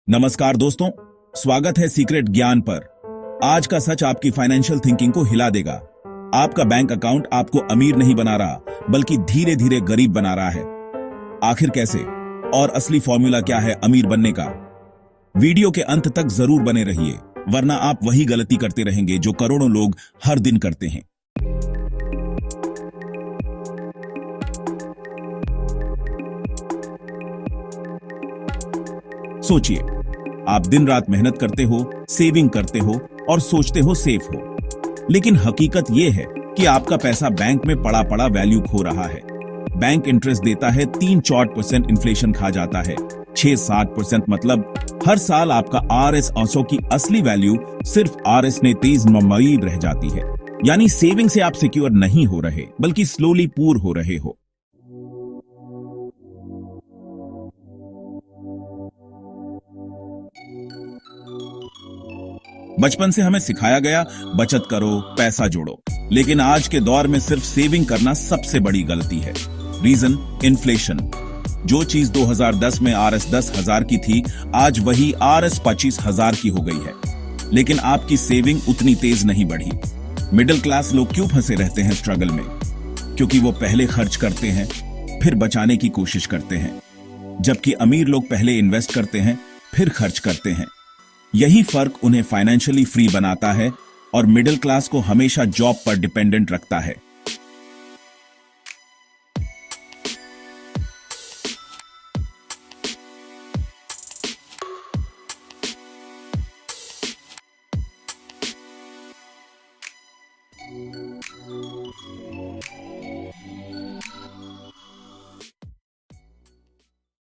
नमस्कार दोस्तों, स्वागत है सीक्रेट ज्ञान पर। आज का सच आपकी फाइनेंशियल थिंकिंग को हिला देगा। आपका बैंक अकाउंट आपको अमीर नहीं बना रहा, बल्कि धीरे धीरे गरीब बना रहा है। आखिर कैसे और असली फॉर्मूला क्या है अमीर बनने का? वीडियो के अंत तक जरूर बने रहिए, वरना आप वही गलती करते रहेंगे जो करोड़ों लोग हर दिन करते हैं। सोचिए, आप दिन रात मेहनत करते हो, सेविंग करते हो और सोचते हो सेफ हो, लेकिन हकीकत यह है कि आपका पैसा बैंक में पड़ा पड़ा वैल्यू खो रहा है। बैंक इंटरेस्ट देता है, 3-4% इन्फ्लेशन खा जाता है, 6-7%। मतलब हर साल आपका RS 800 की असली वैल्यू सिर्फ RS ने 23 रह जाती है। यानी सेविंग से आप सिक्योर नहीं हो रहे, बल्कि स्लोली पूर हो रहे हो। बचपन से हमें सिखाया गया बचत करो, पैसा जोड़ो, लेकिन आज के दौर में सिर्फ सेविंग करना सबसे बड़ी गलती है। Reason inflation. जो चीज 2010 में RS 10,000 की थी, आज वही RS 25,000 की हो गई है, लेकिन आपकी सेविंग उतनी तेज नहीं बढ़ी। मिडिल क्लास लोग क्यों फंसे रहते हैं स्ट्रगल में? क्योंकि वो पहले खर्च करते हैं, फिर बचाने की कोशिश करते हैं, जबकि अमीर लोग पहले इन्वेस्ट करते हैं, फिर खर्च करते हैं। यही फर्क उन्हें फाइनेंशियली फ्री बनाता है और मिडिल क्लास को हमेशा जॉब पर डिपेंडेंट रखता है।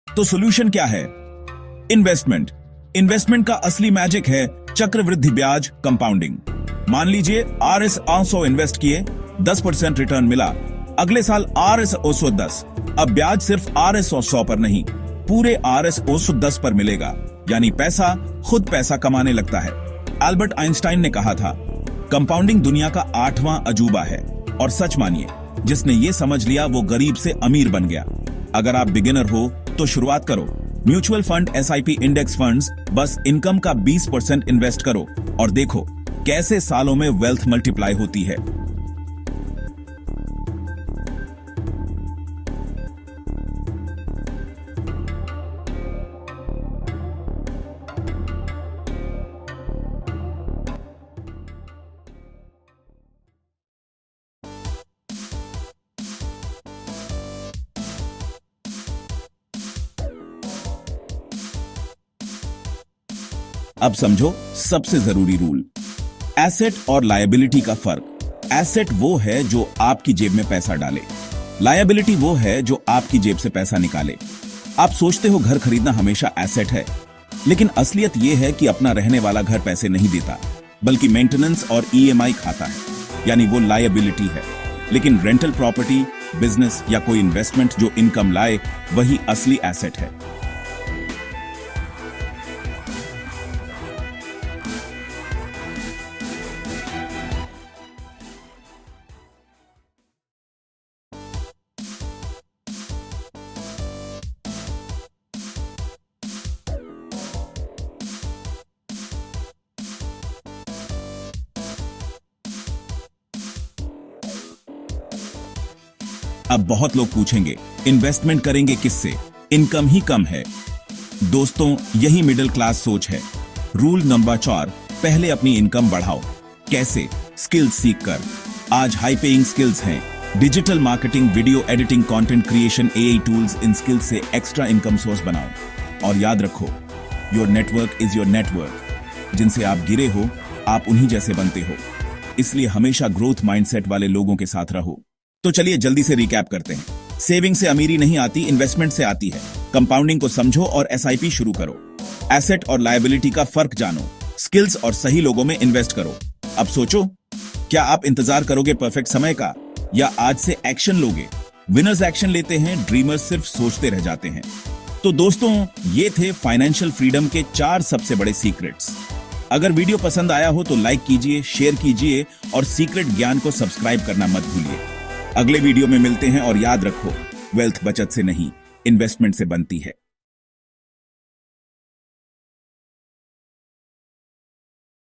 तो सॉल्यूशन क्या है? इन्वेस्टमेंट। इन्वेस्टमेंट का असली मैजिक है चक्रवृद्धि ब्याज, कंपाउंडिंग। मान लीजिए RS 800 इन्वेस्ट किए, 10% रिटर्न मिला। अगले साल RS 810। अब ब्याज सिर्फ RS 100 पर नहीं, पूरे RS 810 पर मिलेगा। यानी पैसा खुद पैसा कमाने लगता है। अल्बर्ट आइंस्टाइन ने कहा था, कंपाउंडिंग दुनिया का 8वां अजूबा है। और सच मानिए, जिसने ये समझ लिया वो गरीब से अमीर बन गया। अगर आप बिगिनर हो तो शुरुआत करो। Mutual fund, SIP, index funds, बस इनकम का 20% इन्वेस्ट करो और देखो कैसे सालों में वेल्थ मल्टीप्लाई होती है। अब समझो सबसे जरूरी रूल, एसेट और लायबिलिटी का फर्क। एसेट वो है जो आपकी जेब में पैसा डाले, लायबिलिटी वो है जो आपकी जेब से पैसा निकाले। आप सोचते हो घर खरीदना हमेशा एसेट है, लेकिन असलियत ये है कि अपना रहने वाला घर पैसे नहीं देता, बल्कि मेंटेनेंस और EMI खाता है, यानी वो लायबिलिटी है। लेकिन रेंटल प्रॉपर्टी, बिजनेस या कोई इन्वेस्टमेंट जो इनकम लाए, वही असली एसेट है। अब बहुत लोग पूछेंगे, इन्वेस्टमेंट करेंगे किससे? इनकम ही कम है। दोस्तों, यही मिडिल क्लास सोच है। रूल नंबर 4, पहले अपनी इनकम बढ़ाओ। कैसे? स्किल्स सीख कर। आज हाई पेइंग स्किल्स हैं, digital marketing, video editing, content creation, AI tools. इन स्किल्स से एक्स्ट्रा इनकम सोर्स बनाओ। और याद रखो, your network is your network. जिनसे आप गिरे हो, आप उन्हीं जैसे बनते हो। इसलिए हमेशा ग्रोथ माइंडसेट वाले लोगों के साथ रहो। तो चलिए जल्दी से रिकैप करते हैं। सेविंग से अमीरी नहीं आती, इन्वेस्टमेंट से आती है। कंपाउंडिंग को समझो और SIP शुरू करो। एसेट और लायबिलिटी का फर्क जानो। स्किल्स और सही लोगों में इन्वेस्ट करो। अब सोचो, क्या आप इंतजार करोगे परफेक्ट समय का, या आज से एक्शन लोगे? विनर्स एक्शन लेते हैं, ड्रीमर्स सिर्फ सोचते रह जाते हैं। तो दोस्तों, ये थे फाइनेंशियल फ्रीडम के 4 सबसे बड़े सीक्रेट्स। अगर वीडियो पसंद आया हो तो लाइक कीजिए, शेयर कीजिए और सीक्रेट ज्ञान को सब्सक्राइब करना मत भूलिए। अगले वीडियो में मिलते हैं और याद रखो, वेल्थ बचत से नहीं, इन्वेस्टमेंट से बनती है।